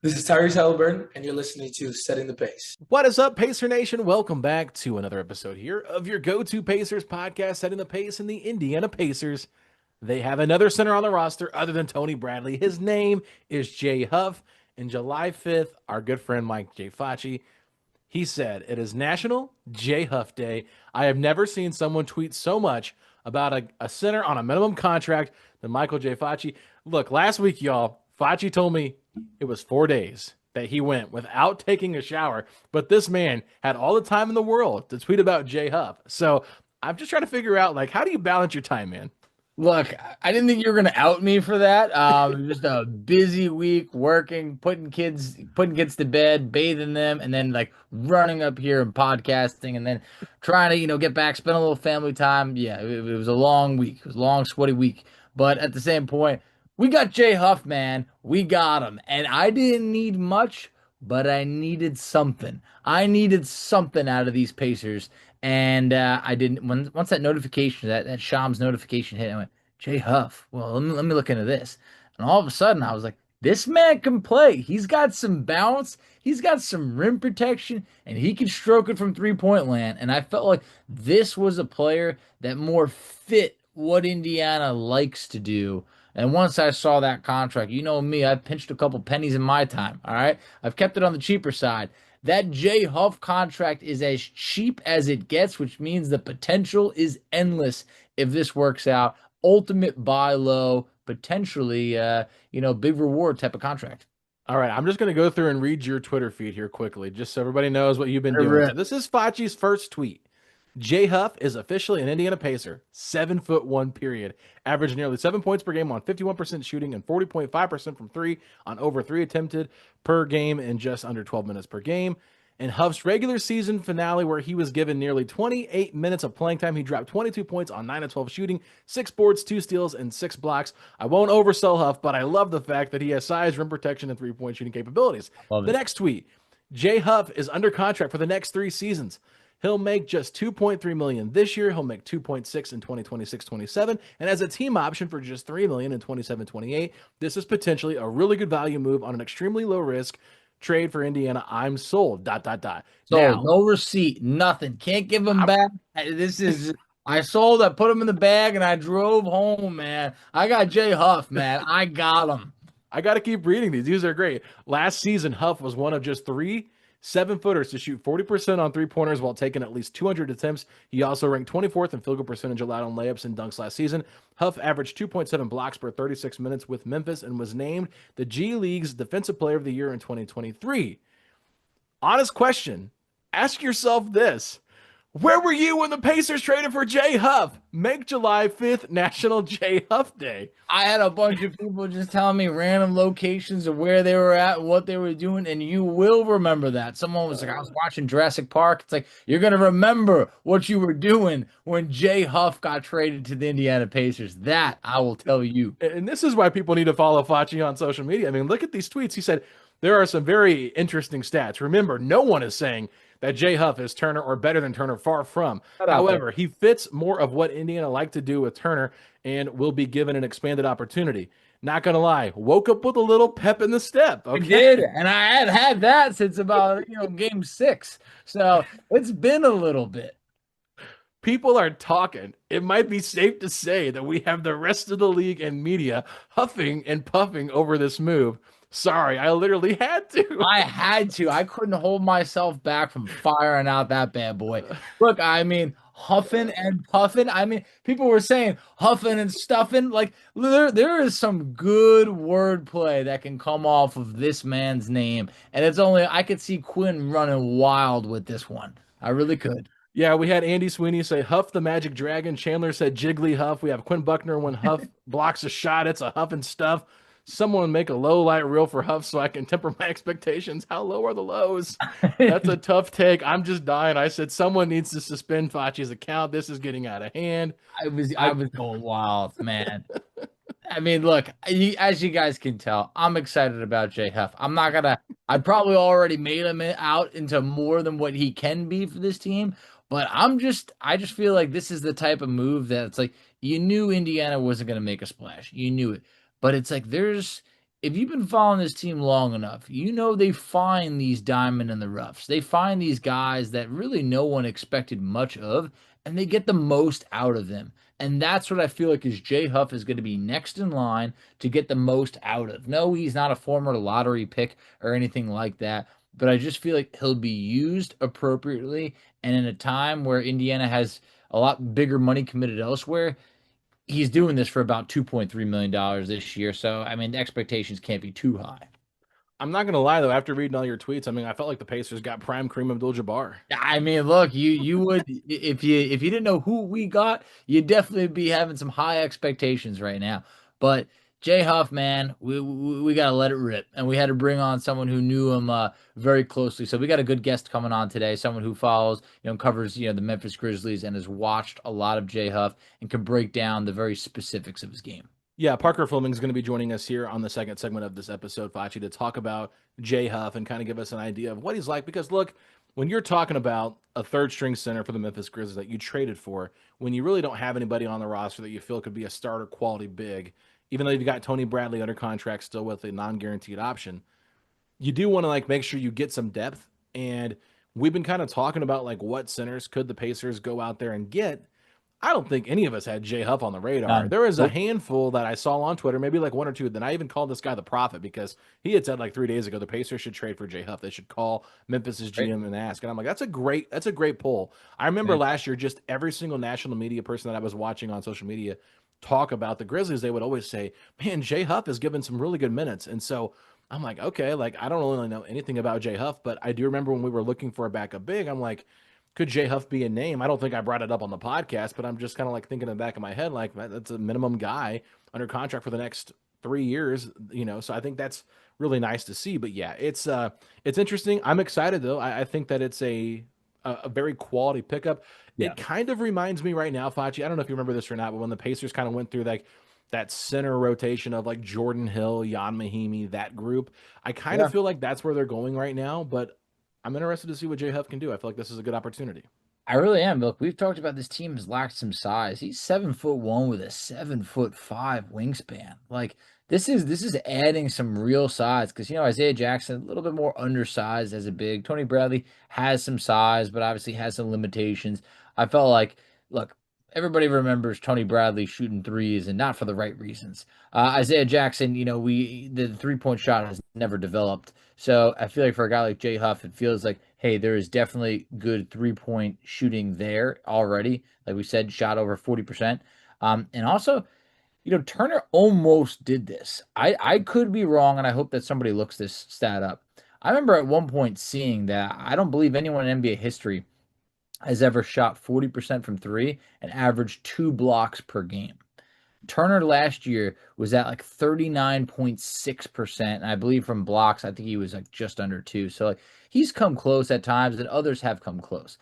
This is Tyrese Halliburton, and you're listening to Setting the Pace. What is up, Pacer Nation? Welcome back to another episode here of your go-to Pacers podcast, Setting the Pace in the Indiana Pacers. They have another center on the roster other than Tony Bradley. His name is Jay Huff. And July 5th, our good friend Mike J. Facci, he said, "It is National Jay Huff Day. I have never seen someone tweet so much about a center on a minimum contract than Michael J. Facci." Look, last week, y'all, Facci told me it was 4 days that he went without taking a shower, but this man had all the time in the world to tweet about Jay Huff. So I'm just trying to figure out, like, how do you balance your time, man? Look, I didn't think you were gonna out me for that. Just a busy week working, putting kids to bed, bathing them, and then like running up here and podcasting, and then trying to get back, spend a little family time. Yeah, it was a long week. It was a long, sweaty week. But at the same point, we got Jay Huff, man. We got him, and I didn't need much, but I needed something. I needed something out of these Pacers. And I didn't once that notification, that Shams notification hit, I went, Jay Huff. Well, let me look into this. And all of a sudden I was like, this man can play. He's got some bounce, he's got some rim protection, and he can stroke it from 3-point land. And I felt like this was a player that more fit what Indiana likes to do. And once I saw that contract, you know me, I've pinched a couple pennies in my time. All right. I've kept it on the cheaper side. That Jay Huff contract is as cheap as it gets, which means the potential is endless if this works out. Ultimate buy low, potentially, big reward type of contract. All right, I'm just going to go through and read your Twitter feed here quickly, just so everybody knows what you've been doing. So this is Facci's first tweet. Jay Huff is officially an Indiana Pacer, 7'1", period. Averaged nearly 7 points per game on 51% shooting and 40.5% from three on over three attempted per game in just under 12 minutes per game. In Huff's regular season finale, where he was given nearly 28 minutes of playing time, he dropped 22 points on 9 of 12 shooting, 6 boards, 2 steals, and 6 blocks. I won't oversell Huff, but I love the fact that he has size, rim protection, and three-point shooting capabilities. The next tweet, Jay Huff is under contract for the next 3 seasons. He'll make just $2.3 million this year. He'll make $2.6 in 2026-27, and as a team option for just $3 million in 27-28. This is potentially a really good value move on an extremely low risk trade for Indiana. I'm sold. ... So now, no receipt, nothing. Can't give him back. I sold. I put him in the bag, and I drove home, man. I got Jay Huff, man. I got him. I got to keep reading these. These are great. Last season, Huff was one of just 3 7-footers to shoot 40% on three-pointers while taking at least 200 attempts. He also ranked 24th in field goal percentage allowed on layups and dunks last season. Huff averaged 2.7 blocks per 36 minutes with Memphis and was named the G League's Defensive Player of the Year in 2023. Honest question. Ask yourself this. Where were you when the Pacers traded for Jay Huff? Make July 5th National Jay Huff Day. I had a bunch of people just telling me random locations of where they were at, what they were doing, and you will remember that. Someone was like, I was watching Jurassic Park. It's like, you're going to remember what you were doing when Jay Huff got traded to the Indiana Pacers. That I will tell you. And this is why people need to follow Facci on social media. I mean, look at these tweets. He said, there are some very interesting stats. Remember, no one is saying that Jay Huff is Turner or better than Turner, far from. However, he fits more of what Indiana like to do with Turner and will be given an expanded opportunity. Not going to lie, woke up with a little pep in the step. Okay? I did, and I had that since about game 6. So it's been a little bit. People are talking. It might be safe to say that we have the rest of the league and media huffing and puffing over this move. Sorry, I literally had to. I had to. I couldn't hold myself back from firing out that bad boy. Look, I mean, huffing and puffing. I mean, people were saying huffing and stuffing. Like, there is some good wordplay that can come off of this man's name. And I could see Quinn running wild with this one. I really could. Yeah, we had Andy Sweeney say Huff the Magic Dragon. Chandler said Jiggly Huff. We have Quinn Buckner when Huff blocks a shot. It's a huff and stuff. Someone make a low light reel for Huff so I can temper my expectations. How low are the lows? That's a tough take. I'm just dying. I said someone needs to suspend Facci's account. This is getting out of hand. I was going wild, man. I mean, look, as you guys can tell, I'm excited about Jay Huff. I probably already made him out into more than what he can be for this team. But I just feel like this is the type of move that it's like, you knew Indiana wasn't going to make a splash. You knew it. But it's like if you've been following this team long enough, you know they find these diamond in the roughs. They find these guys that really no one expected much of, and they get the most out of them. And that's what I feel like is Jay Huff is going to be next in line to get the most out of. No, he's not a former lottery pick or anything like that, but I just feel like he'll be used appropriately. And in a time where Indiana has a lot bigger money committed elsewhere, he's doing this for about $2.3 million this year. So, I mean, the expectations can't be too high. I'm not gonna lie though. After reading all your tweets, I mean, I felt like the Pacers got prime Kareem Abdul-Jabbar. I mean, look, you would if you didn't know who we got, you'd definitely be having some high expectations right now. But Jay Huff, man, we got to let it rip, and we had to bring on someone who knew him very closely. So we got a good guest coming on today, someone who follows, covers the Memphis Grizzlies and has watched a lot of Jay Huff and can break down the very specifics of his game. Yeah, Parker Fleming is going to be joining us here on the second segment of this episode, Facci, to talk about Jay Huff and kind of give us an idea of what he's like. Because look, when you're talking about a third string center for the Memphis Grizzlies that you traded for, when you really don't have anybody on the roster that you feel could be a starter quality big, even though you've got Tony Bradley under contract still with a non-guaranteed option, you do want to like make sure you get some depth. And we've been kind of talking about like what centers could the Pacers go out there and get. I don't think any of us had Jay Huff on the radar. There was a handful that I saw on Twitter, maybe like one or two. Then I even called this guy the prophet because he had said like 3 days ago the Pacers should trade for Jay Huff. They should call Memphis's GM and ask. And I'm like, that's a great pull. I remember last year, just every single national media person that I was watching on social media talk about the Grizzlies, they would always say, man, Jay Huff is given some really good minutes. And so I'm like, okay, like I don't really know anything about Jay Huff, but I do remember when we were looking for a backup big, I'm like, could Jay Huff be a name? I don't think I brought it up on the podcast, but I'm just kind of like thinking in the back of my head, like that's a minimum guy under contract for the next 3 years, So I think that's really nice to see. But yeah, it's interesting. I'm excited though. I think that it's a very quality pickup. Yeah. It kind of reminds me right now, Facci. I don't know if you remember this or not, but when the Pacers kind of went through like that center rotation of like Jordan Hill, Jan Mahimi, that group, I kind of feel like that's where they're going right now. But I'm interested to see what Jay Huff can do. I feel like this is a good opportunity. I really am. Look, we've talked about this team has lacked some size. He's 7'1" with a 7'5" wingspan. Like this is adding some real size because Isaiah Jackson a little bit more undersized as a big. Tony Bradley has some size, but obviously has some limitations. I felt like, look, everybody remembers Tony Bradley shooting threes and not for the right reasons. Isaiah Jackson, the 3-point shot has never developed. So I feel like for a guy like Jay Huff, it feels like, hey, there is definitely good 3-point shooting there already. Like we said, shot over 40%. And also, Turner almost did this. I could be wrong, and I hope that somebody looks this stat up. I remember at one point seeing that I don't believe anyone in NBA history has ever shot 40% from three and averaged 2 blocks per game. Turner last year was at like 39.6%. And I believe from blocks, I think he was like just under 2. So like he's come close at times and others have come close.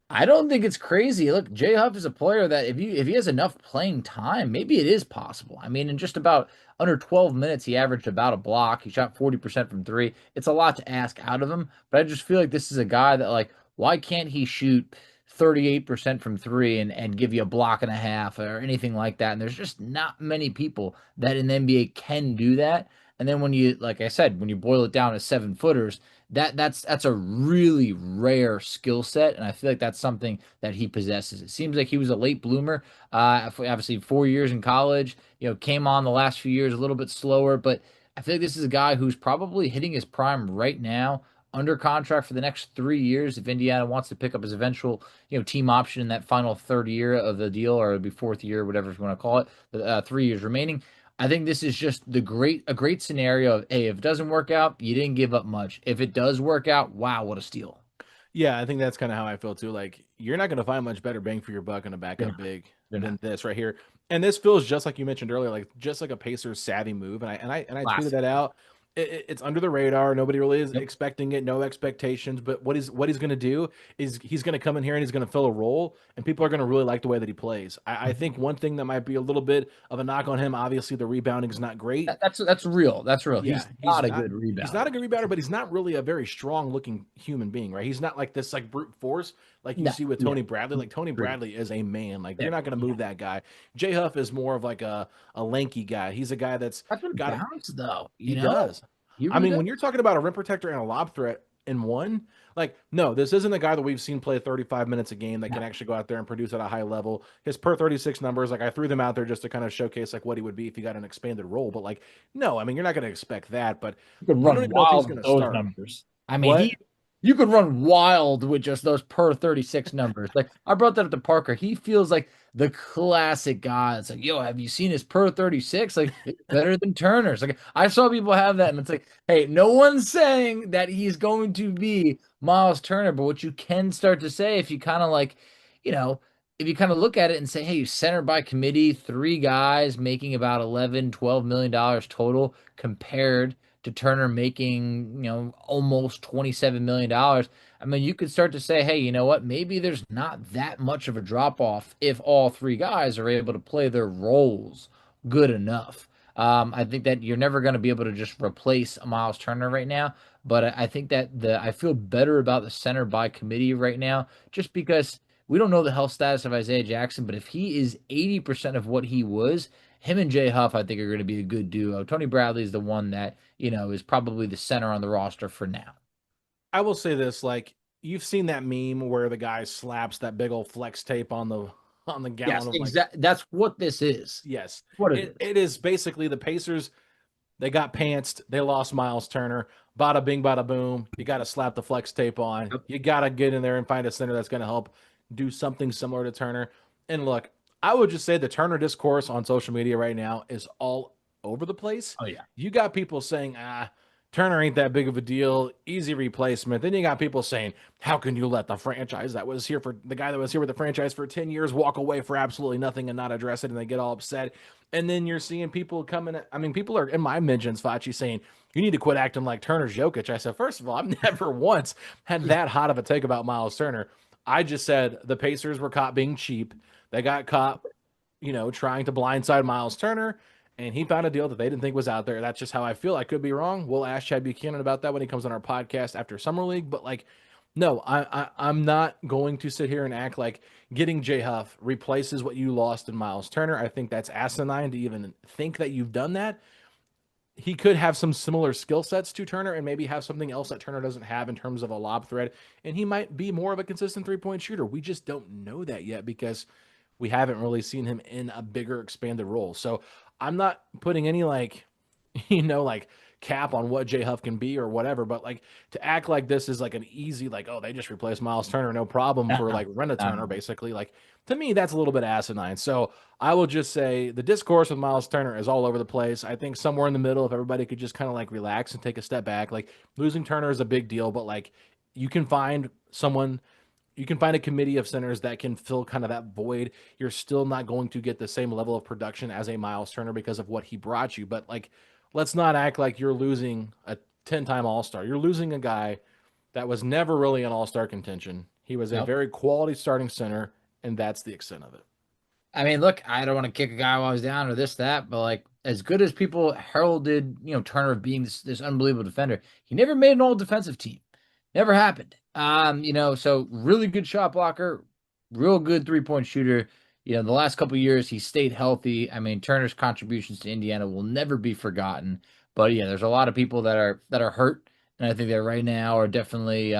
I don't think it's crazy. Look, Jay Huff is a player that if he has enough playing time, maybe it is possible. I mean, in just about under 12 minutes, he averaged about a block. He shot 40% from three. It's a lot to ask out of him, but I just feel like this is a guy that like, why can't he shoot 38% from three and give you a block and a half or anything like that? And there's just not many people that in the NBA can do that. And then when you, like I said, when you boil it down to 7-footers, that's a really rare skill set, and I feel like that's something that he possesses. It seems like he was a late bloomer. Obviously, 4 years in college, came on the last few years a little bit slower, but I feel like this is a guy who's probably hitting his prime right now, under contract for the next 3 years. If Indiana wants to pick up his eventual, team option in that final third year of the deal, or it'd be fourth year, whatever you want to call it, 3 years remaining. I think this is just a great scenario of, hey, if it doesn't work out, you didn't give up much. If it does work out, wow, what a steal. Yeah, I think that's kind of how I feel too. Like, you're not going to find much better bang for your buck on a backup big than this right here. And this feels just like you mentioned earlier, like just like a Pacers savvy move. And I tweeted that out. it's under the radar. Nobody really is Yep. expecting it. No expectations. But what he's going to do is he's going to come in here and he's going to fill a role, and people are going to really like the way that he plays. I think one thing that might be a little bit of a knock on him. Obviously, the rebounding is not great. That's real. That's real. Yeah, He's not a good rebounder. He's not a good rebounder, but he's not really a very strong looking human being, right? He's not like this like brute force like you see with Tony Bradley. Like Tony Bradley is a man. Like you're not going to move that guy. Jay Huff is more of like a lanky guy. He's a guy that's got bounce though. He does. I mean, when you're talking about a rim protector and a lob threat in one, like, no, this isn't a guy that we've seen play 35 minutes a game that can actually go out there and produce at a high level. His per 36 numbers, like I threw them out there just to kind of showcase like what he would be if he got an expanded role. But like, no, I mean, you're not going to expect that. But you could run wild with those numbers. I mean, you could run wild with just those per 36 numbers. Like I brought that up to Parker. He feels like the classic guy. It's like, yo, have you seen his per 36? Like it's better than Turner's. Like I saw people have that, and it's like, hey, no one's saying that he's going to be Myles Turner, but what you can start to say if you kind of like, if you kind of look at it and say, hey, center by committee, 3 guys making about 11, $12 million total compared to Turner making, almost $27 million. I mean, you could start to say, hey, you know what? Maybe there's not that much of a drop off if all 3 guys are able to play their roles good enough. I think that you're never going to be able to just replace a Myles Turner right now, but I think that I feel better about the center by committee right now, just because we don't know the health status of Isaiah Jackson, but if he is 80% of what he was, him and Jay Huff, I think, are going to be a good duo. Tony Bradley is the one that, is probably the center on the roster for now. I will say this, like, you've seen that meme where the guy slaps that big old flex tape on the gallon yes, of exactly. That's what this is. Yes. What it is basically the Pacers, they got pantsed, they lost Myles Turner. Bada bing, bada boom. You got to slap the flex tape on. Yep. You got to get in there and find a center that's going to help do something similar to Turner. And look, I would just say the Turner discourse on social media right now is all over the place. Oh, yeah. You got people saying, Turner ain't that big of a deal, easy replacement. Then you got people saying, how can you let the franchise that was here for the guy that was here with the franchise for 10 years walk away for absolutely nothing and not address it, and they get all upset. And then you're seeing people coming, I mean, people are in my mentions, Facci, saying, you need to quit acting like Turner's Jokic. I said, first of all, I've never once had that hot of a take about Myles Turner. I just said the Pacers were caught being cheap. They got caught, trying to blindside Myles Turner, and he found a deal that they didn't think was out there. That's just how I feel. I could be wrong. We'll ask Chad Buchanan about that when he comes on our podcast after Summer League. But, like, no, I'm not going to sit here and act like getting Jay Huff replaces what you lost in Myles Turner. I think that's asinine to even think that you've done that. He could have some similar skill sets to Turner and maybe have something else that Turner doesn't have in terms of a lob threat. And he might be more of a consistent three-point shooter. We just don't know that yet because we haven't really seen him in a bigger expanded role. So I'm not putting any like cap on what Jay Huff can be or whatever, but like to act like this is like an easy, like, oh, they just replaced Myles Turner, no problem for like rent a Turner, basically. Like, to me, that's a little bit asinine. So I will just say the discourse with Myles Turner is all over the place. I think somewhere in the middle, if everybody could just kind of like relax and take a step back, like losing Turner is a big deal, but like you can find a committee of centers that can fill kind of that void. You're still not going to get the same level of production as a Myles Turner because of what he brought you. But like, let's not act like you're losing a 10-time All-Star. You're losing a guy that was never really an All-Star contention. He was a very quality starting center, and that's the extent of it. I mean, look, I don't want to kick a guy while I was down or this, that, but like as good as people heralded, Turner being this unbelievable defender, he never made an all defensive team. Never happened. So really good shot blocker, real good 3-point shooter. The last couple of years he stayed healthy. I mean, Turner's contributions to Indiana will never be forgotten. But yeah, there's a lot of people that are hurt, and I think that right now are definitely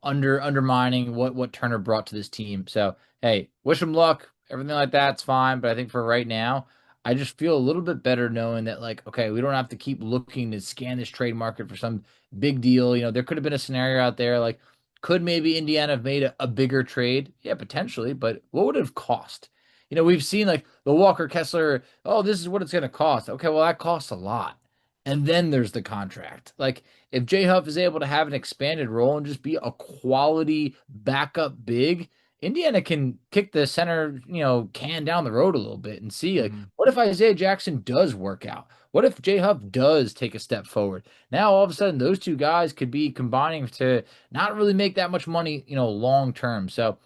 undermining what Turner brought to this team. So hey, wish him luck. Everything like that's fine, but I think for right now, I just feel a little bit better knowing that, like, okay, we don't have to keep looking to scan this trade market for some big deal. There could have been a scenario out there, like, could maybe Indiana have made a bigger trade? Yeah, potentially, but what would it have cost? We've seen, like, the Walker Kessler, oh, this is what it's going to cost. Okay, well, that costs a lot. And then there's the contract. Like, if Jay Huff is able to have an expanded role and just be a quality backup big, Indiana can kick the center, can down the road a little bit and see, like, Mhm. what if Isaiah Jackson does work out? What if Jay Huff does take a step forward? Now, all of a sudden, those two guys could be combining to not really make that much money, long term. So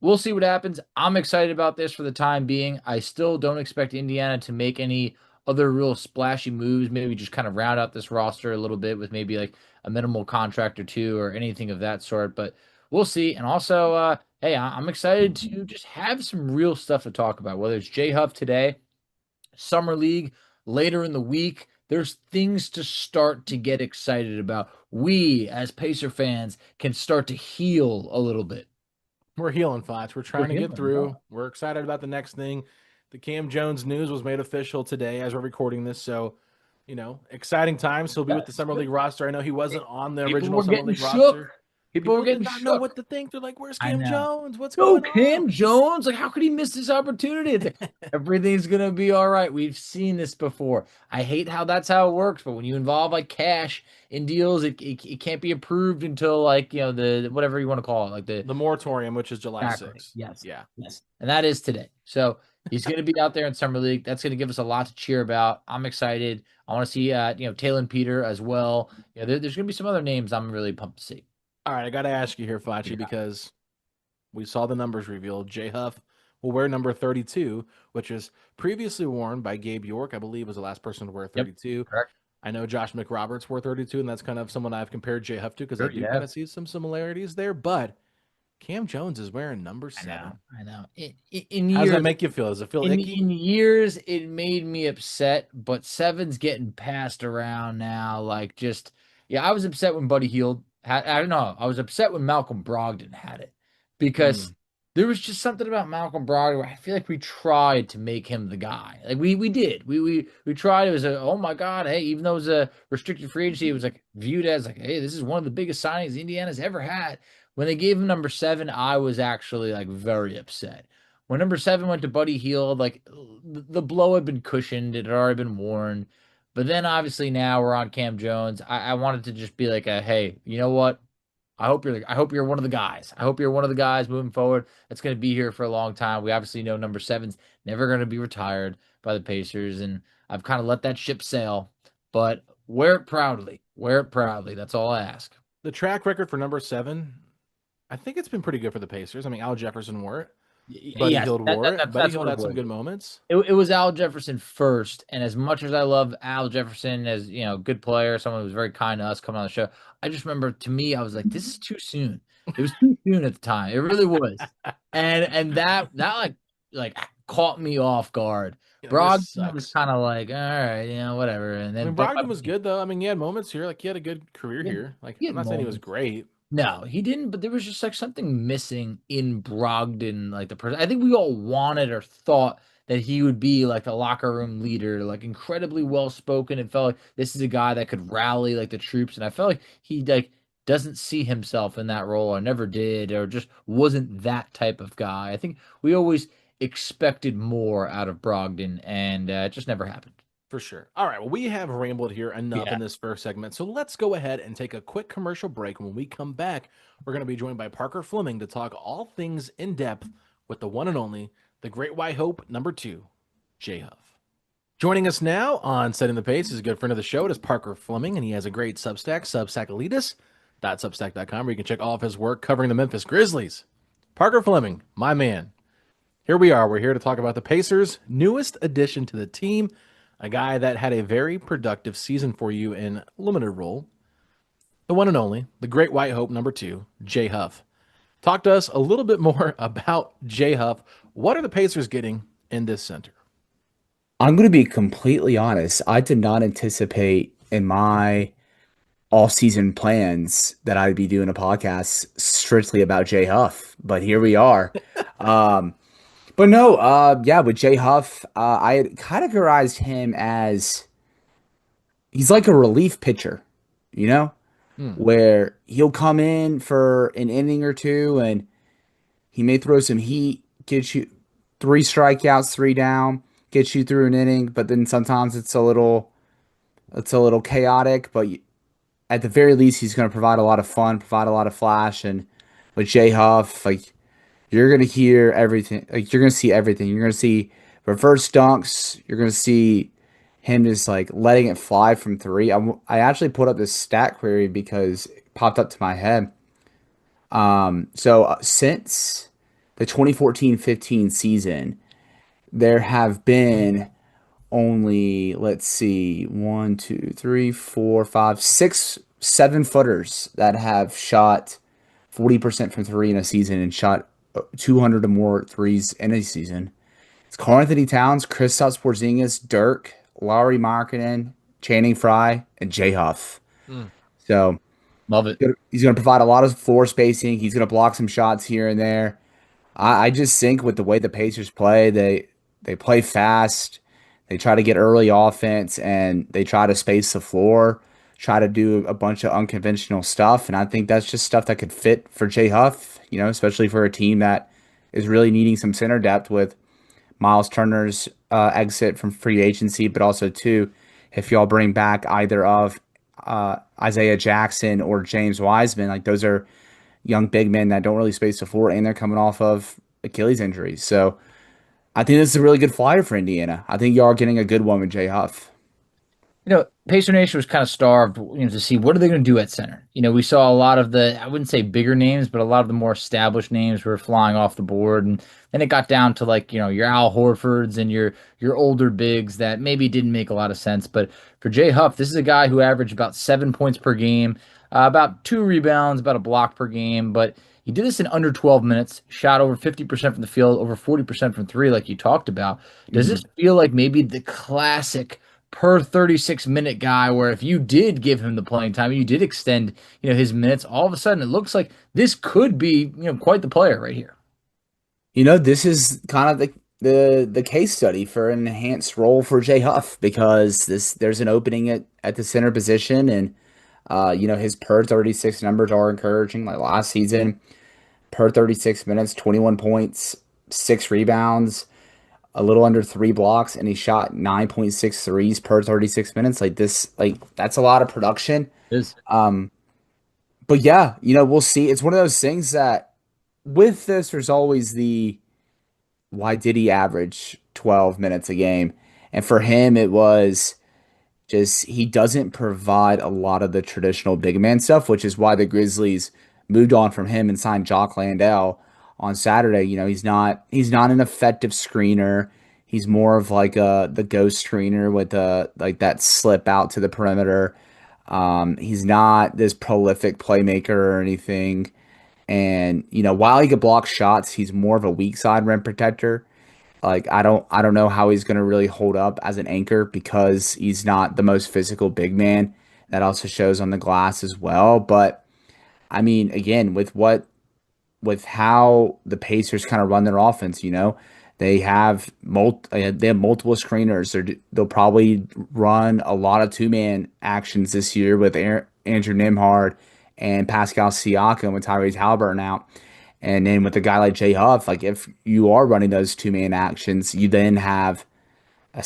we'll see what happens. I'm excited about this for the time being. I still don't expect Indiana to make any other real splashy moves. Maybe just kind of round out this roster a little bit with maybe like a minimal contract or two or anything of that sort. But we'll see. And also, hey, I'm excited to just have some real stuff to talk about, whether it's Jay Huff today, Summer League later in the week. There's things to start to get excited about. We, as Pacer fans, can start to heal a little bit. We're healing, Fox. We're trying to get healing, through. yeah. We're excited about the next thing. The Cam Jones news was made official today as we're recording this. So, exciting times. He'll be with the Summer League roster. I know he wasn't on the People original were Summer getting League shook. roster. People were did getting not know shook. what to think. They're like, where's I Cam know. Jones? What's No, going Cam on? Jones. Like, how could he miss this opportunity? It's like, everything's gonna be all right. We've seen this before. I hate how that's how it works, but when you involve like cash in deals, it can't be approved until like the whatever you want to call it, like The moratorium, which is July exactly. 6th. Yes. Yeah. Yes. And that is today. So he's going to be out there in Summer League. That's going to give us a lot to cheer about. I'm excited. I want to see, Talon Peter as well. There's going to be some other names I'm really pumped to see. All right, I got to ask you here, Facci, because we saw the numbers revealed. Jay Huff will wear number 32, which is previously worn by Gabe York, I believe was the last person to wear 32. Yep, correct. I know Josh McRoberts wore 32, and that's kind of someone I've compared Jay Huff to because I do kind of see some similarities there. But Cam Jones is wearing number 7. I know. In years, How does that make you feel? Does it feel icky? In years, it made me upset, but 7's getting passed around now. Like, I was upset when Buddy Hield had. I don't know. I was upset when Malcolm Brogdon had it because there was just something about Malcolm Brogdon where I feel like we tried to make him the guy. Like we did. We tried. It was oh my God, hey, even though it was a restricted free agency, it was like viewed as like, hey, this is one of the biggest signings Indiana's ever had. When they gave him number 7, I was actually like very upset. When number 7 went to Buddy Hield, like the blow had been cushioned, it had already been worn. But then obviously now we're on Cam Jones. I wanted to just be like hey, you know what? I hope you're one of the guys. I hope you're one of the guys moving forward that's going to be here for a long time. We obviously know number 7's never going to be retired by the Pacers, and I've kind of let that ship sail. But wear it proudly. Wear it proudly. That's all I ask. The track record for number 7, I think it's been pretty good for the Pacers. I mean, Al Jefferson wore it. Buddy Hield wore it. Buddy Hield had some good moments. It was Al Jefferson first, and as much as I love Al Jefferson as good player, someone who was very kind to us coming on the show, I just remember to me I was like, this is too soon. It was too soon at the time. It really was, and that like caught me off guard. Brogdon was kind of like, all right, whatever. And then Brogdon was good though. I mean, he had moments here, like he had a good career here. Like I'm not saying he was great. No, he didn't, but there was just like something missing in Brogdon, like the person. I think we all wanted or thought that he would be like the locker room leader, like incredibly well spoken. It felt like this is a guy that could rally like the troops, and I felt like he like doesn't see himself in that role, or never did, or just wasn't that type of guy. I think we always expected more out of Brogdon, and it just never happened. For sure. All right. Well, we have rambled here enough in this first segment. So let's go ahead and take a quick commercial break. When we come back, we're going to be joined by Parker Fleming to talk all things in depth with the one and only, the Great White Hope, number 2, Jay Huff. Joining us now on Setting the Pace is a good friend of the show. It is Parker Fleming, and he has a great Substack, substackelitis.substack.com, where you can check all of his work covering the Memphis Grizzlies. Parker Fleming, my man. Here we are. We're here to talk about the Pacers' newest addition to the team, a guy that had a very productive season for you in limited role, the one and only, the Great White Hope, number 2, Jay Huff. Talk to us a little bit more about Jay Huff. What are the Pacers getting in this center? I'm going to be completely honest. I did not anticipate in my off-season plans that I'd be doing a podcast strictly about Jay Huff, but here we are. But no, with Jay Huff, I had categorized him as he's like a relief pitcher, where he'll come in for an inning or two and he may throw some heat, get you 3 strikeouts, 3 down, get you through an inning, but then sometimes it's a little chaotic, but at the very least, he's going to provide a lot of fun, provide a lot of flash, and with Jay Huff, like, you're gonna hear everything. Like you're gonna see everything. You're gonna see reverse dunks. You're gonna see him just like letting it fly from three. I actually put up this stat query because it popped up to my head. Since the 2014-15 season, there have been only, let's see, one, two, three, four, five, six, 7-footers that have shot 40% from three in a season and shot 200 or more threes in a season. It's Karl Anthony Towns, Kristaps Porzingis, Dirk, Lauri Markkanen, Channing Frye, and Jay Huff. So Love it. he's going to provide a lot of floor spacing. He's going to block some shots here and there. I just think with the way the Pacers play, they play fast. They try to get early offense and they try to space the floor, try to do a bunch of unconventional stuff. And I think that's just stuff that could fit for Jay Huff, especially for a team that is really needing some center depth with Myles Turner's exit from free agency, but also, too, if y'all bring back either of Isaiah Jackson or James Wiseman, like those are young big men that don't really space the floor and they're coming off of Achilles injuries. So I think this is a really good flyer for Indiana. I think you are getting a good one with Jay Huff. Pacer Nation was kind of starved, to see what are they going to do at center. We saw a lot of I wouldn't say bigger names, but a lot of the more established names were flying off the board. And then it got down to your Al Horfords and your older bigs that maybe didn't make a lot of sense. But for Jay Huff, this is a guy who averaged about 7 points per game, about 2 rebounds, about a block per game. But he did this in under 12 minutes, shot over 50% from the field, over 40% from three, like you talked about. Does this feel like maybe the classic per 36-minute guy where if you did give him the playing time, you did extend, his minutes, all of a sudden it looks like this could be, quite the player right here. This is kind of the case study for an enhanced role for Jay Huff because there's an opening at the center position and his per 36 numbers are encouraging. Like last season, per 36 minutes, 21 points, 6 rebounds, a little under 3 blocks, and he shot 9.6 threes per 36 minutes. That's a lot of production. It is. But yeah, we'll see. It's one of those things that with this, there's always why did he average 12 minutes a game? And for him, it was just he doesn't provide a lot of the traditional big man stuff, which is why the Grizzlies moved on from him and signed Jock Landale on Saturday. He's not an effective screener. He's more of like the ghost screener with that slip out to the perimeter. He's not this prolific playmaker or anything. And while he could block shots, he's more of a weak side rim protector. Like I don't know how he's gonna really hold up as an anchor because he's not the most physical big man. That also shows on the glass as well. But I mean, again, with how the Pacers kind of run their offense, they have multiple screeners. They'll probably run a lot of 2-man actions this year with Andrew Nembhard and Pascal Siakam with Tyrese Halliburton out. And then with a guy like Jay Huff, like if you are running those 2-man actions, you then have a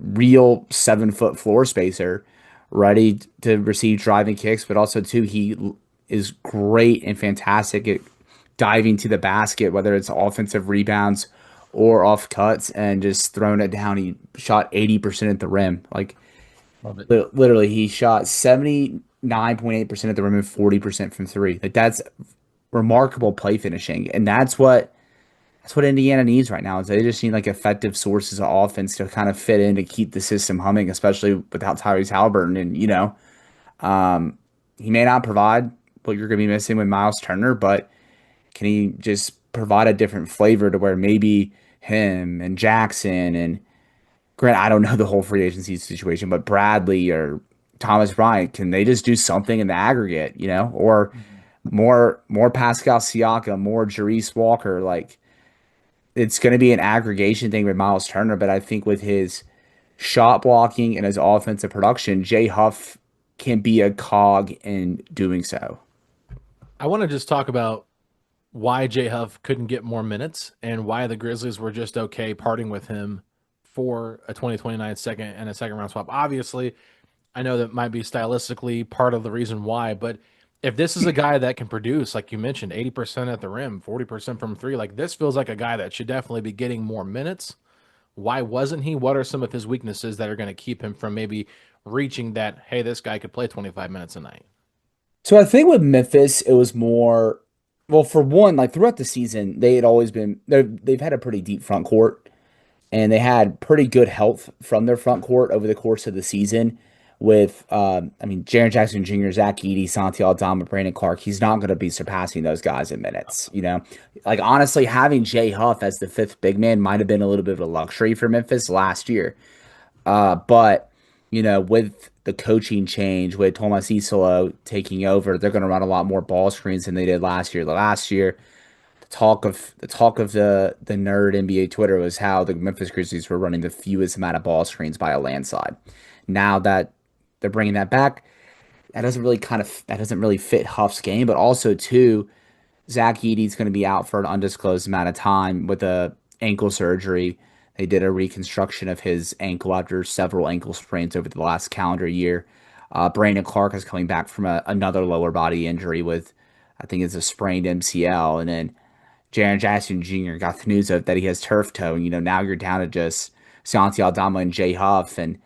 real 7-foot floor spacer ready to receive driving kicks, but also too he is great and fantastic at diving to the basket, whether it's offensive rebounds or off cuts and just throwing it down. He shot 80% at the rim. Like literally, he shot 79.8% at the rim and 40% from three. Like that's remarkable play finishing, and that's what Indiana needs right now. Is they just need like effective sources of offense to kind of fit in to keep the system humming, especially without Tyrese Halliburton. And he may not provide what you're going to be missing with Myles Turner, but can he just provide a different flavor to where maybe him and Jackson and Grant, I don't know the whole free agency situation, but Bradley or Thomas Bryant, can they just do something in the aggregate, or more Pascal Siakam, more Jarice Walker? Like it's going to be an aggregation thing with Myles Turner, but I think with his shot blocking and his offensive production, Jay Huff can be a cog in doing so. I want to just talk about why Jay Huff couldn't get more minutes and why the Grizzlies were just okay parting with him for a 2029 second and a second round swap. Obviously, I know that might be stylistically part of the reason why, but if this is a guy that can produce, like you mentioned, 80% at the rim, 40% from three, like this feels like a guy that should definitely be getting more minutes. Why wasn't he? What are some of his weaknesses that are going to keep him from maybe reaching that, hey, this guy could play 25 minutes a night? So I think with Memphis, it was more, well, for one, like throughout the season, they had always been, they've had a pretty deep front court, and they had pretty good health from their front court over the course of the season. With, I mean, Jaren Jackson Jr., Zach Edey, Santi Aldama, Brandon Clark, he's not going to be surpassing those guys in minutes. Like honestly, having Jay Huff as the fifth big man might have been a little bit of a luxury for Memphis last year. But with the coaching change, with Thomas Isolo taking over, they're going to run a lot more ball screens than they did last year. Last year, the nerd NBA Twitter was how the Memphis Grizzlies were running the fewest amount of ball screens by a landslide. Now that they're bringing that back, that doesn't really fit Huff's game. But also too, Zach Edey's going to be out for an undisclosed amount of time with a ankle surgery. They did a reconstruction of his ankle after several ankle sprains over the last calendar year. Brandon Clark is coming back from another lower body injury with, I think it's a sprained MCL. And then Jaren Jackson Jr. got the news of that he has turf toe. And, now you're down to just Santi Aldama and Jay Huff. And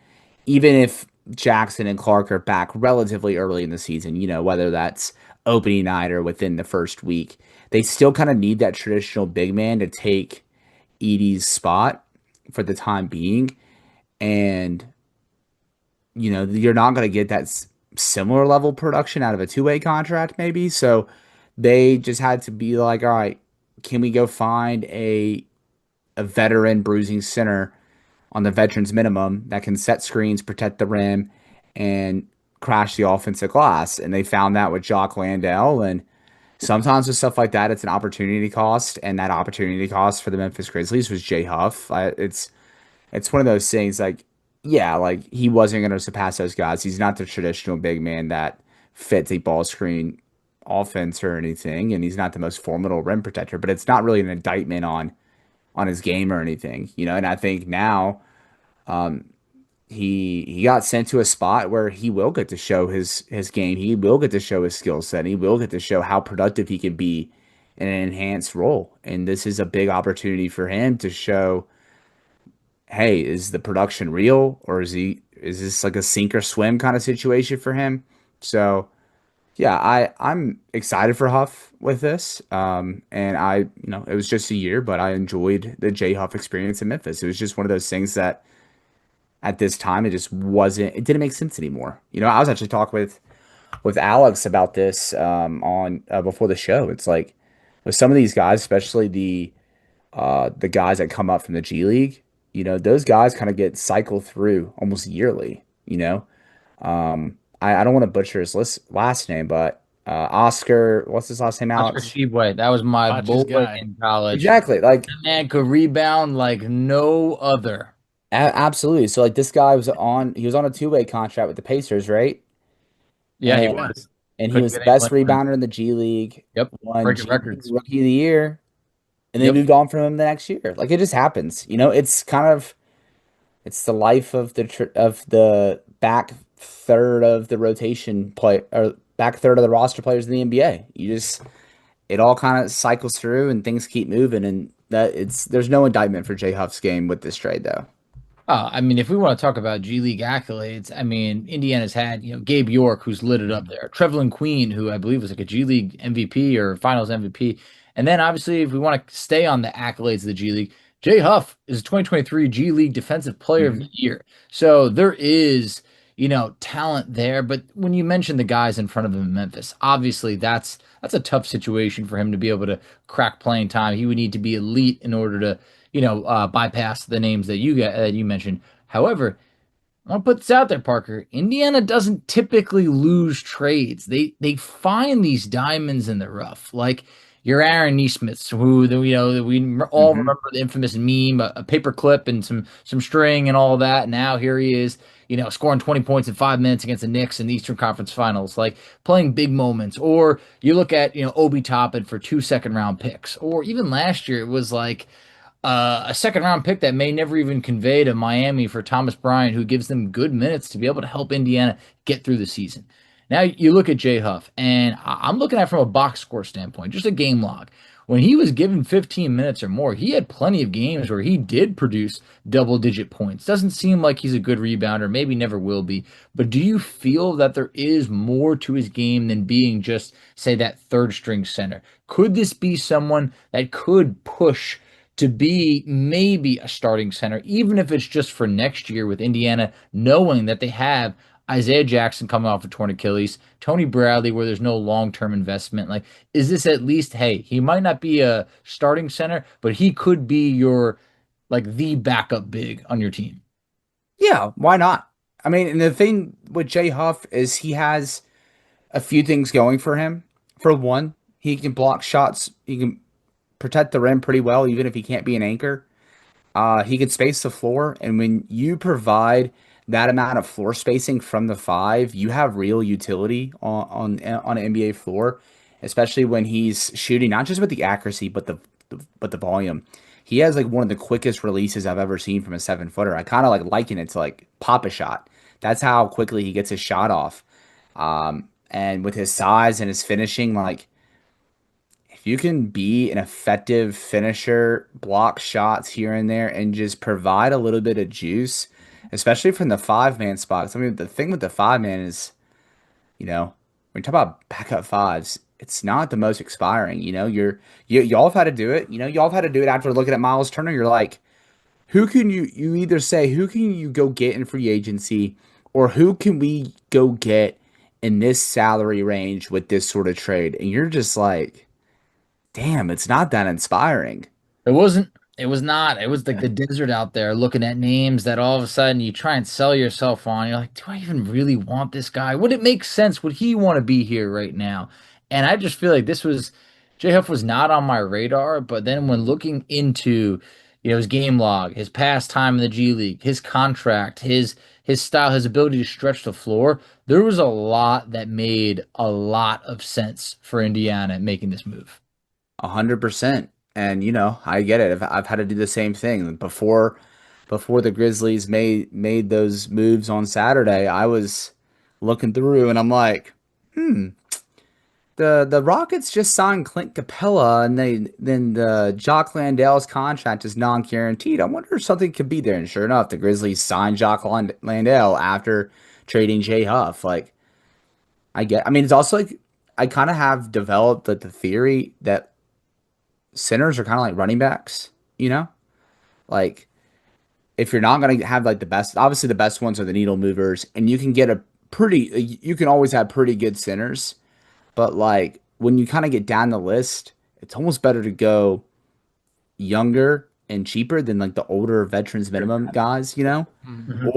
even if Jackson and Clark are back relatively early in the season, whether that's opening night or within the first week, they still kind of need that traditional big man to take Edey's spot for the time being. And, you're not going to get that similar level production out of a two-way contract maybe. So they just had to be like, all right, can we go find a veteran bruising center on the veterans minimum that can set screens, protect the rim, and crash the offensive glass? And they found that with Jock Landale. And sometimes with stuff like that, it's an opportunity cost. And that opportunity cost for the Memphis Grizzlies was Jay Huff. It's one of those things like, yeah, like he wasn't going to surpass those guys. He's not the traditional big man that fits a ball screen offense or anything. And he's not the most formidable rim protector, but it's not really an indictment on his game or anything, and I think now he got sent to a spot where he will get to show his game. He will get to show his skill set. He will get to show how productive he can be in an enhanced role. And this is a big opportunity for him to show, hey, is the production real, or is this like a sink or swim kind of situation for him? So yeah, I'm excited for Huff with this. And it was just a year, but I enjoyed the Jay Huff experience in Memphis. It was just one of those things that at this time it didn't make sense anymore. I was actually talking with Alex about this on before the show. It's like with some of these guys, especially the guys that come up from the G League, those guys kind of get cycled through almost yearly. I don't want to butcher his last name, but Oscar, what's his last name, Oscar Alex? Tshiebwe, that was my Hodges boy guy. in college. Exactly. Like, That man could rebound like no other. absolutely. So like this guy he was on a two-way contract with the Pacers, right? Yeah, he And was. and he Couldn't was the get any best playing time. rebounder in the G League, Yep. won Breaking G League records. Rookie of the Year, and they Yep. moved on from him the next year. Like it just happens. It's the life of the back third of the rotation play, or back third of the roster players in the NBA. It all kind of cycles through and things keep moving, and there's no indictment for Jay Huff's game with this trade though. I mean, if we want to talk about G League accolades, I mean, Indiana's had, Gabe York, who's lit it up there. Trevlin Queen, who I believe was like a G League MVP or Finals MVP. And then obviously, if we want to stay on the accolades of the G League, Jay Huff is 2023 G League Defensive Player of the Year. So there is, talent there. But when you mention the guys in front of him in Memphis, obviously that's a tough situation for him to be able to crack playing time. He would need to be elite in order to bypass the names that you mentioned. However, I'll put this out there, Parker. Indiana doesn't typically lose trades. They find these diamonds in the rough, like your Aaron Nesmiths, who we all remember the infamous meme, a paper clip and some string and all that. Now here he is, scoring 20 points in 5 minutes against the Knicks in the Eastern Conference Finals, like playing big moments. Or you look at Obi Toppin for 2 second-round picks, or even last year it was like a second-round pick that may never even convey to Miami for Thomas Bryant, who gives them good minutes to be able to help Indiana get through the season. Now you look at Jay Huff, and I'm looking at it from a box score standpoint, just a game log. When he was given 15 minutes or more, he had plenty of games where he did produce double-digit points. Doesn't seem like he's a good rebounder, maybe never will be. But do you feel that there is more to his game than being just, say, that third-string center? Could this be someone that could push to be maybe a starting center, even if it's just for next year with Indiana, knowing that they have Isaiah Jackson coming off a torn Achilles, Tony Bradley, where there's no long-term investment? Like, is this at least, hey, he might not be a starting center, but he could be your, like, the backup big on your team? Yeah, why not? I mean, and the thing with Jay Huff is he has a few things going for him. For one, he can block shots. He can protect the rim pretty well, even if he can't be an anchor. He can space the floor, and when you provide that amount of floor spacing from the five, you have real utility on an NBA floor, especially when he's shooting not just with the accuracy but the volume. He has like one of the quickest releases I've ever seen from a 7-footer. I kind of like liken it to like pop a shot. That's how quickly he gets his shot off. And with his size and his finishing, like if you can be an effective finisher, block shots here and there, and just provide a little bit of juice, especially from the 5-man spots. I mean, the thing with the 5-man is, when you talk about backup fives, it's not the most expiring. Y'all have had to do it. Y'all have had to do it after looking at Myles Turner. You're like, who can you either say who can you go get in free agency, or who can we go get in this salary range with this sort of trade? And you're just like, damn, it's not that inspiring. It wasn't. It was not. It was like the desert out there looking at names that all of a sudden you try and sell yourself on. You're like, do I even really want this guy? Would it make sense? Would he want to be here right now? And I just feel like Jay Huff was not on my radar. But then when looking into, his game log, his past time in the G League, his contract, his style, his ability to stretch the floor, there was a lot that made a lot of sense for Indiana making this move. 100%. And I get it. I've had to do the same thing before the Grizzlies made those moves on Saturday. I was looking through and I'm like, the Rockets just signed Clint Capella, and then the Jock Landale's contract is non-guaranteed. I wonder if something could be there. And sure enough, the Grizzlies signed Jock Landale after trading Jay Huff. Like, I mean, it's also like I kind of have developed the theory that centers are kind of like running backs, like if you're not going to have like the best, obviously the best ones are the needle movers, and you can always have pretty good centers, but like when you kind of get down the list, it's almost better to go younger and cheaper than like the older veterans minimum guys, Mm-hmm.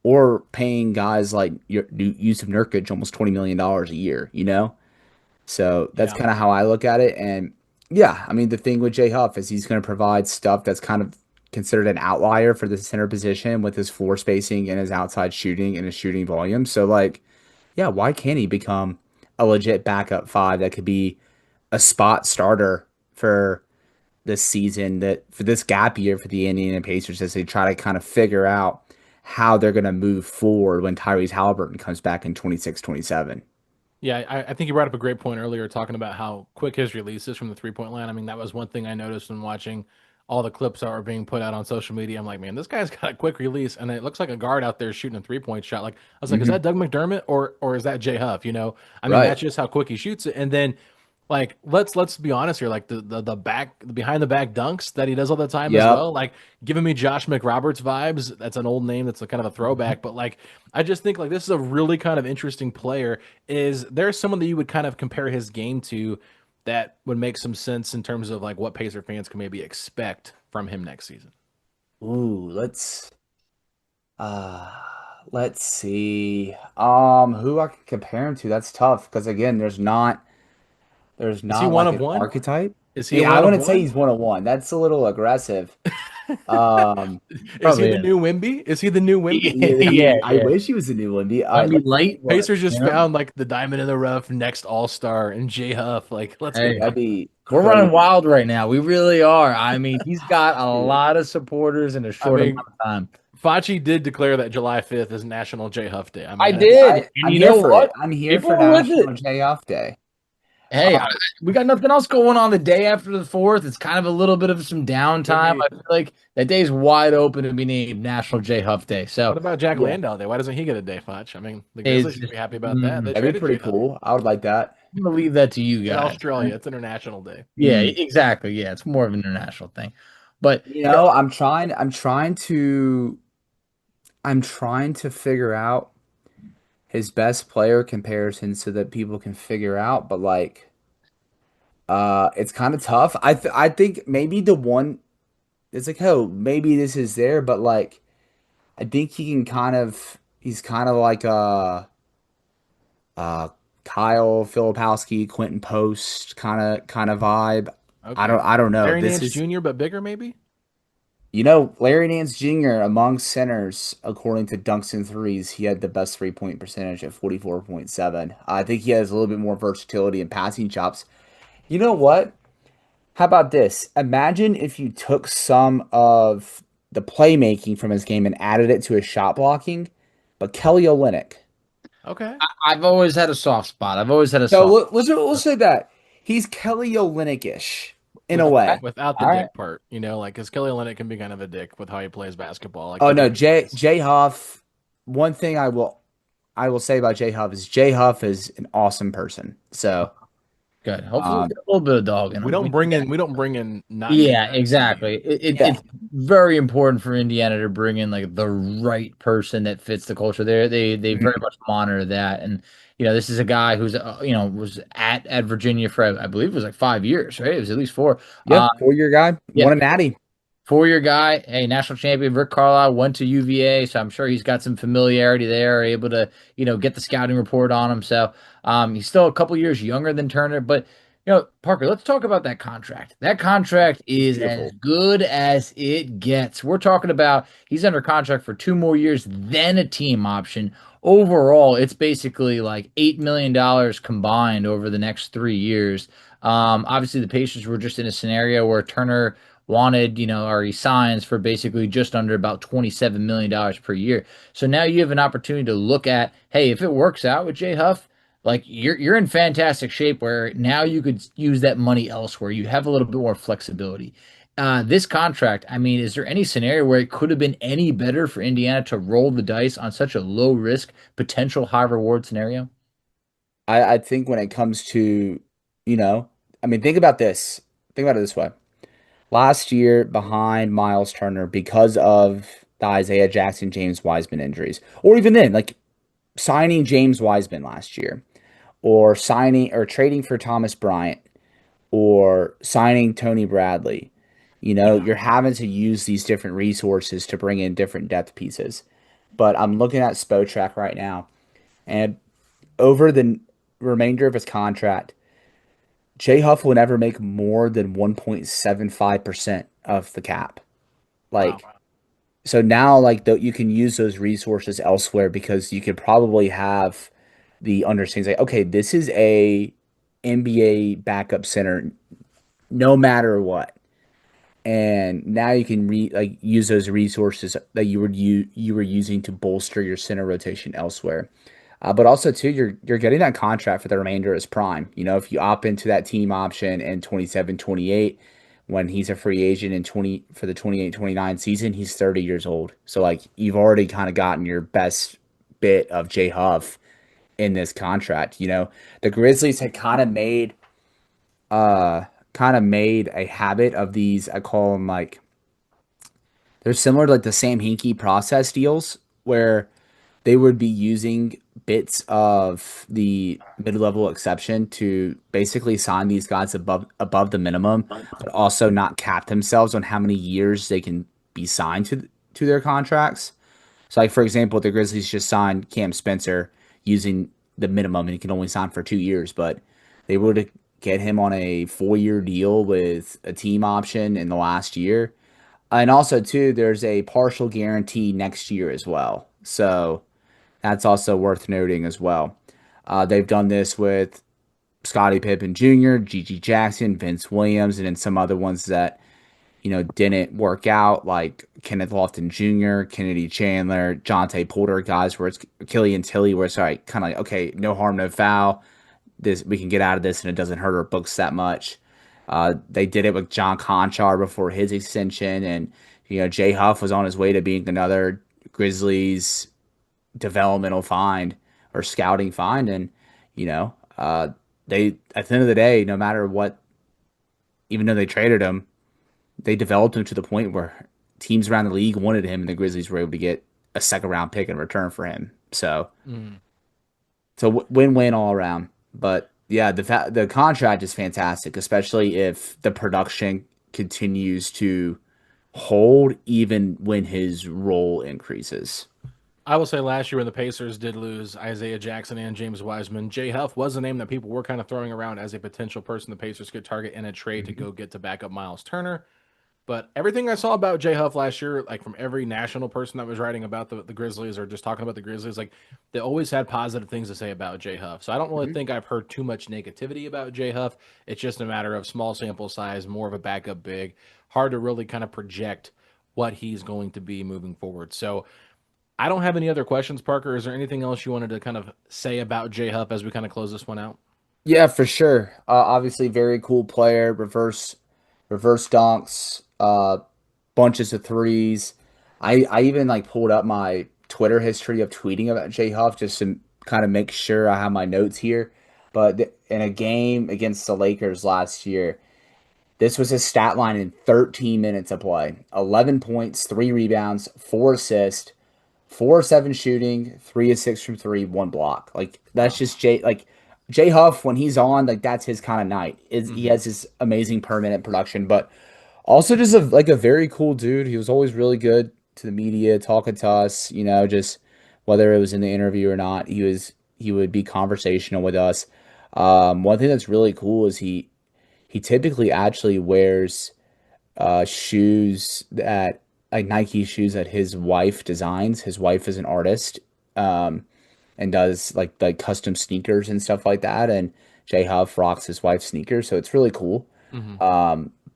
or paying guys like Yusuf Nurkic almost $20 million a year, So that's kind of how I look at it. And yeah, I mean, the thing with Jay Huff is he's going to provide stuff that's kind of considered an outlier for the center position with his floor spacing and his outside shooting and his shooting volume. So, like, yeah, why can't he become a legit backup five that could be a spot starter for this season, that for this gap year for the Indiana Pacers as they try to kind of figure out how they're going to move forward when Tyrese Halliburton comes back in 26-27. Yeah, I think you brought up a great point earlier talking about how quick his release is from the three-point line. I mean, that was one thing I noticed when watching all the clips that were being put out on social media. I'm like, man, this guy's got a quick release, and it looks like a guard out there shooting a three-point shot. Like, I was like, is that Doug McDermott or is that Jay Huff? I mean, that's just how quick he shoots it. And then, like, let's be honest here, like the behind the back dunks that he does all the time as well, like giving me Josh McRoberts vibes. That's an old name. That's a kind of a throwback, but like I just think like this is a really kind of interesting player. Is there someone that you would kind of compare his game to that would make some sense in terms of like what Pacer fans can maybe expect from him next season? Ooh, let's see. Who I can compare him to? That's tough because again, there's not Is he like one of an one? archetype. Is he? I wouldn't say he's 101. That's a little aggressive. Is he the new Wimby? Is he the new Wimby? Yeah, I wish he was the new Wimby. Pacers just found like the diamond in the rough next All-Star and Jay Huff. Like, let's go. That'd be We're running wild right now. We really are. I mean, he's got a lot of supporters in a short amount of time. Facci did declare that July 5th is National Jay Huff Day. I mean, did. And I'm you here know for what? it. I'm here People for are with National it. Jay Huff Day. Hey, we got nothing else going on the day after the 4th. It's kind of a little bit of some downtime. I feel like that day's wide open to be named National Jay Huff Day. So What about Jack Landau Day? Why doesn't he get a day, Foch? I mean, the It's- Grizzlies should be happy about that. They That'd be traded pretty Jay Huff. cool. I would like that. I'm gonna leave that to you In guys. Australia, it's International Day. Yeah, exactly. Yeah, it's more of an international thing. But I'm trying to figure out his best player comparison so that people can figure out, but like it's kind of tough. I think maybe the one it's like, oh, maybe this is there, but like I think he's kind of like uh Kyle Filipowski, Quentin Post kind of vibe. Okay. I don't know. Larry This Nance is Jr., but bigger, maybe? Larry Nance Jr. among centers, according to Dunks and Threes, he had the best 3-point percentage at 44.7. I think he has a little bit more versatility and passing chops. You know what? How about this? Imagine if you took some of the playmaking from his game and added it to his shot blocking, but Kelly Olynyk. Okay. I've always had a soft spot. I've always had a So soft. let's say that he's Kelly Olynyk-ish in a way. Without the All dick right. part, like, because Kelly Olynyk can be kind of a dick with how he plays basketball. Like, Oh no, Jay Huff. One thing I will say about Jay Huff is an awesome person. So Good. Hopefully, we get a little bit of dog in we him. don't bring in not. Yeah, exactly. Yeah. It's very important for Indiana to bring in like the right person that fits the culture there. They very much monitor that, and this is a guy who's was at Virginia for I believe it was like 5 years, right? It was at least 4. yeah, 4-year guy, yeah. won a natty. 4-year guy, hey, national champion Rick Carlisle went to UVA, so I'm sure he's got some familiarity there, able to, get the scouting report on him. So he's still a couple years younger than Turner, but Parker, let's talk about that contract. That contract is as good as it gets. We're talking about he's under contract for 2 more years, then a team option. Overall, it's basically like $8 million combined over the next 3 years. Obviously, the Pacers were just in a scenario where Turner wanted, or he signs for basically just under about $27 million per year. So now you have an opportunity to look at, hey, if it works out with Jay Huff, like you're in fantastic shape where now you could use that money elsewhere. You have a little bit more flexibility. This contract, I mean, is there any scenario where it could have been any better for Indiana to roll the dice on such a low risk, potential high reward scenario? I think when it comes to, think about this. Think about it this way. Last year, behind Myles Turner, because of the Isaiah Jackson, James Wiseman injuries, or even then, like signing James Wiseman last year, or signing or trading for Thomas Bryant, or signing Tony Bradley, you're having to use these different resources to bring in different depth pieces. But I'm looking at Spotrac right now, and over the remainder of his contract, Jay Huff will never make more than 1.75% of the cap. Like, Wow. so now, like, you can use those resources elsewhere because you could probably have the understanding, like, okay, this is a NBA backup center no matter what. And now you can use those resources that you were using to bolster your center rotation elsewhere. But also too, you're getting that contract for the remainder of his prime. If you opt into that team option in 27, 28, when he's a free agent in for the 28-29 season, he's 30 years old. So like you've already kind of gotten your best bit of Jay Huff in this contract. The Grizzlies had kind of made a habit of these. I call them like they're similar to like the Sam Hinkie process deals where they would be using bits of the mid-level exception to basically sign these guys above the minimum, but also not cap themselves on how many years they can be signed to their contracts. So, like for example, the Grizzlies just signed Cam Spencer using the minimum, and he can only sign for 2 years, but they would get him on a 4-year deal with a team option in the last year. And also, too, there's a partial guarantee next year as well. So that's also worth noting as well. They've done this with Scottie Pippen Jr., Gigi Jackson, Vince Williams, and then some other ones that, didn't work out, like Kenneth Lofton Jr., Kennedy Chandler, Jonte Porter, guys where it's Killian Tilly, where it's kind of like, okay, no harm, no foul. We can get out of this and it doesn't hurt our books that much. They did it with John Conchar before his extension, and Jay Huff was on his way to being another Grizzlies developmental find or scouting find, and they at the end of the day, no matter what, even though they traded him, they developed him to the point where teams around the league wanted him, and the Grizzlies were able to get a second round pick in return for him. So, win-win all around. But yeah, the contract is fantastic, especially if the production continues to hold even when his role increases. I will say last year when the Pacers did lose Isaiah Jackson and James Wiseman, Jay Huff was a name that people were kind of throwing around as a potential person the Pacers could target in a trade to go get to back up Myles Turner. But everything I saw about Jay Huff last year, like from every national person that was writing about the Grizzlies or just talking about the Grizzlies, like they always had positive things to say about Jay Huff. So I don't really think I've heard too much negativity about Jay Huff. It's just a matter of small sample size, more of a backup big. Hard to really kind of project what he's going to be moving forward. So I don't have any other questions, Parker. Is there anything else you wanted to kind of say about Jay Huff as we kind of close this one out? Yeah, for sure. Obviously, very cool player. Reverse dunks, bunches of threes. I even like pulled up my Twitter history of tweeting about Jay Huff just to kind of make sure I have my notes here. But in a game against the Lakers last year, this was his stat line in 13 minutes of play: 11 points, 3 rebounds, 4 assists, 4 of 7 shooting, 3 of 6 from three, 1 block. Like that's just Jay Huff when he's on. Like that's his kind of night. He has this amazing per-minute production, but also just a very cool dude. He was always really good to the media, talking to us. Just whether it was in the interview or not, he would be conversational with us. One thing that's really cool is he typically actually wears shoes that like Nike shoes that his wife designs. His wife is an artist, and does like custom sneakers and stuff like that. And Jay Huff rocks his wife's sneakers, so it's really cool.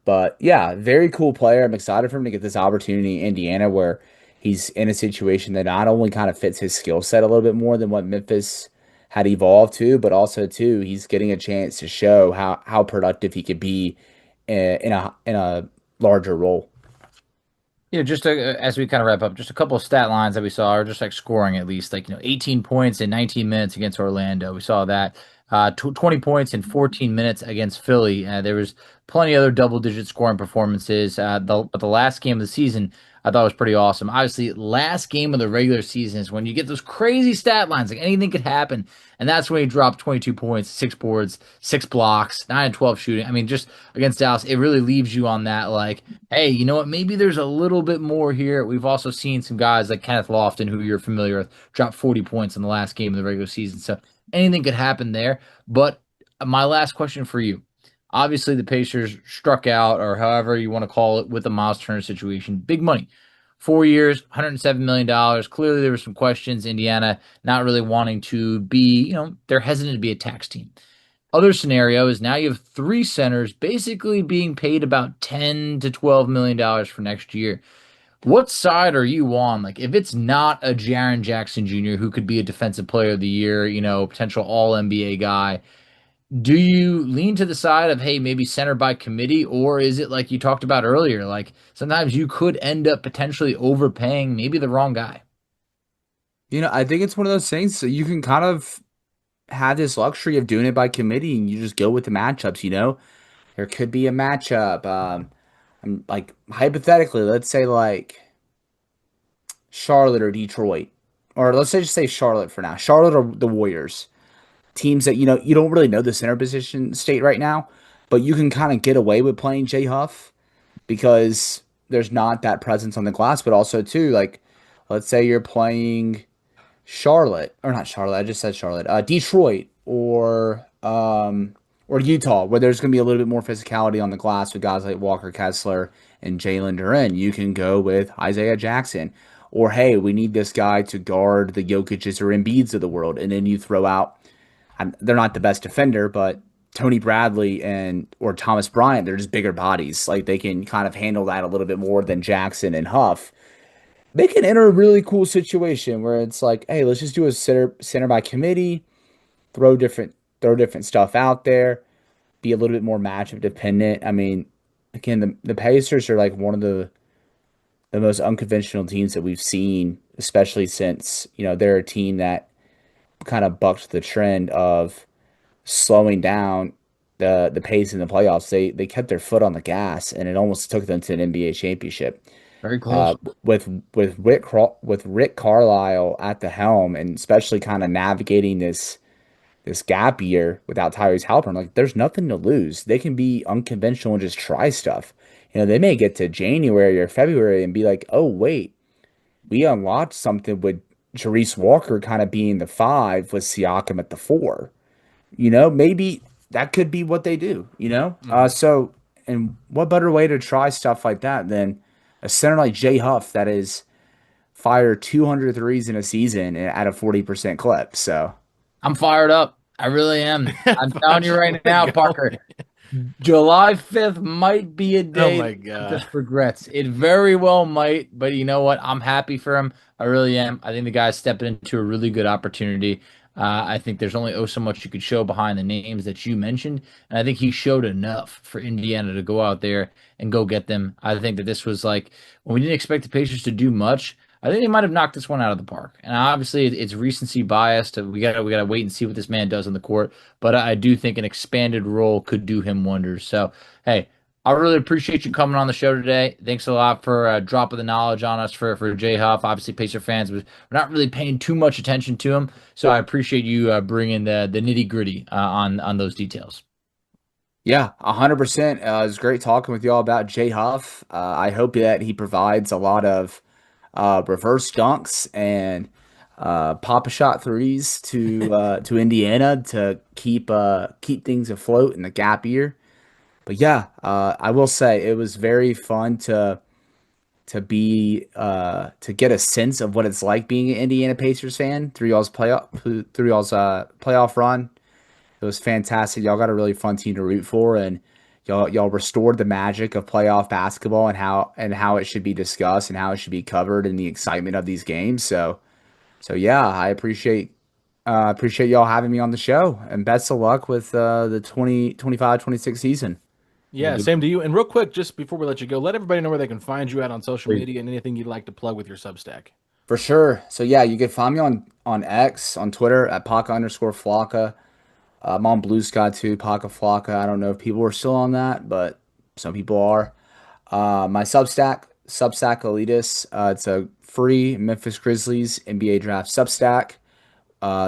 But yeah, very cool player. I'm excited for him to get this opportunity in Indiana, where he's in a situation that not only kind of fits his skill set a little bit more than what Memphis had evolved to, but also too he's getting a chance to show how productive he could be in a larger role. Just as we kind of wrap up, just a couple of stat lines that we saw, or just like scoring at least, 18 points in 19 minutes against Orlando. We saw that. 20 points in 14 minutes against Philly. There was plenty of other double-digit scoring performances. But the last game of the season, I thought was pretty awesome. Obviously, last game of the regular season is when you get those crazy stat lines, like anything could happen. And that's when he dropped 22 points, 6 boards, 6 blocks, 9 and 12 shooting. I mean, just against Dallas, it really leaves you on that, like, hey, you know what? Maybe there's a little bit more here. We've also seen some guys like Kenneth Lofton, who you're familiar with, drop 40 points in the last game of the regular season. So anything could happen there. But my last question for you. Obviously, the Pacers struck out, or however you want to call it, with the Myles Turner situation. Big money. 4 years, $107 million. Clearly, there were some questions. Indiana not really wanting to be, they're hesitant to be a tax team. Other scenario is now you have 3 centers basically being paid about $10 to $12 million for next year. What side are you on? Like, if it's not a Jaren Jackson Jr., who could be a defensive player of the year, potential all-NBA guy, do you lean to the side of, hey, maybe center by committee, or is it like you talked about earlier, like sometimes you could end up potentially overpaying maybe the wrong guy? I think it's one of those things, so you can kind of have this luxury of doing it by committee, and you just go with the matchups. There could be a matchup. Like hypothetically, let's say like Charlotte or Detroit, or let's just say Charlotte for now. Charlotte or the Warriors, teams that you don't really know the center position state right now, but you can kind of get away with playing Jay Huff because there's not that presence on the glass. But also too, like let's say you're playing Charlotte, or not Charlotte. I just said Charlotte. Detroit or Utah, where there's going to be a little bit more physicality on the glass with guys like Walker Kessler and Jalen Duren. You can go with Isaiah Jackson. Or, hey, we need this guy to guard the Jokic's or Embiid's of the world. And then you throw out, they're not the best defender, but Tony Bradley or Thomas Bryant, they're just bigger bodies. Like they can kind of handle that a little bit more than Jackson and Huff. They can enter a really cool situation where it's like, hey, let's just do a center by committee, throw different stuff out there, be a little bit more matchup dependent. I mean, again, the Pacers are like one of the most unconventional teams that we've seen, especially since, they're a team that kind of bucked the trend of slowing down the pace in the playoffs. They kept their foot on the gas, and it almost took them to an NBA championship. Very close. With Rick Carlisle at the helm, and especially kind of navigating this gap year without Tyrese Halliburton, like there's nothing to lose. They can be unconventional and just try stuff. They may get to January or February and be like, oh wait, we unlocked something with Jarice Walker kind of being the 5 with Siakam at the 4. Maybe that could be what they do, So, and what better way to try stuff like that than a center like Jay Huff that is fired 200 threes in a season at a 40% clip. So I'm fired up. I really am. I'm telling you right now, Parker. July 5th might be a day that just regrets. It very well might, but you know what? I'm happy for him. I really am. I think the guy's stepping into a really good opportunity. I think there's only so much you could show behind the names that you mentioned, and I think he showed enough for Indiana to go out there and go get them. I think that this was like when we didn't expect the Pacers to do much. I think they might have knocked this one out of the park. And obviously, it's recency biased. We gotta wait and see what this man does on the court. But I do think an expanded role could do him wonders. So, hey, I really appreciate you coming on the show today. Thanks a lot for dropping the knowledge on us for Jay Huff. Obviously, Pacer fans, we're not really paying too much attention to him. So I appreciate you bringing the nitty gritty on those details. Yeah, 100%. It was great talking with y'all about Jay Huff. I hope that he provides a lot of reverse dunks and pop shot threes to Indiana to keep things afloat in the gap year. But yeah, I will say it was very fun to get a sense of what it's like being an Indiana Pacers fan through y'all's playoff run. It was fantastic. Y'all got a really fun team to root for, and y'all restored the magic of playoff basketball and how it should be discussed and how it should be covered and the excitement of these games. So yeah, I appreciate y'all having me on the show, and best of luck with the 2025-26 season. Yeah, same to you. And real quick, just before we let you go, let everybody know where they can find you at on social media and anything you'd like to plug with your Substack. For sure. So yeah, you can find me on X, on Twitter at Paca_Flocka. I'm on Blue Sky too, Paca Flocka. I don't know if people are still on that, but some people are. My Substack Elitis. It's a free Memphis Grizzlies NBA draft Substack.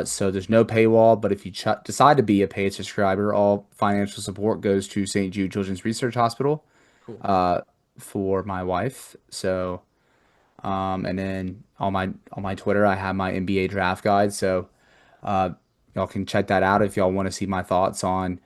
So there's no paywall, but if you decide to be a paid subscriber, all financial support goes to St. Jude Children's Research Hospital. Cool. For my wife. So, and then on my Twitter, I have my NBA draft guide. So, y'all can check that out if y'all want to see my thoughts on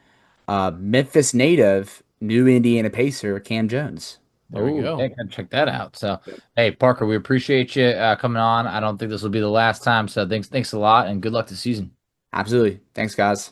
Memphis native, new Indiana Pacer, Cam Jones. There we go. Yeah, check that out. So, hey, Parker, we appreciate you coming on. I don't think this will be the last time. So, thanks a lot, and good luck this season. Absolutely. Thanks, guys.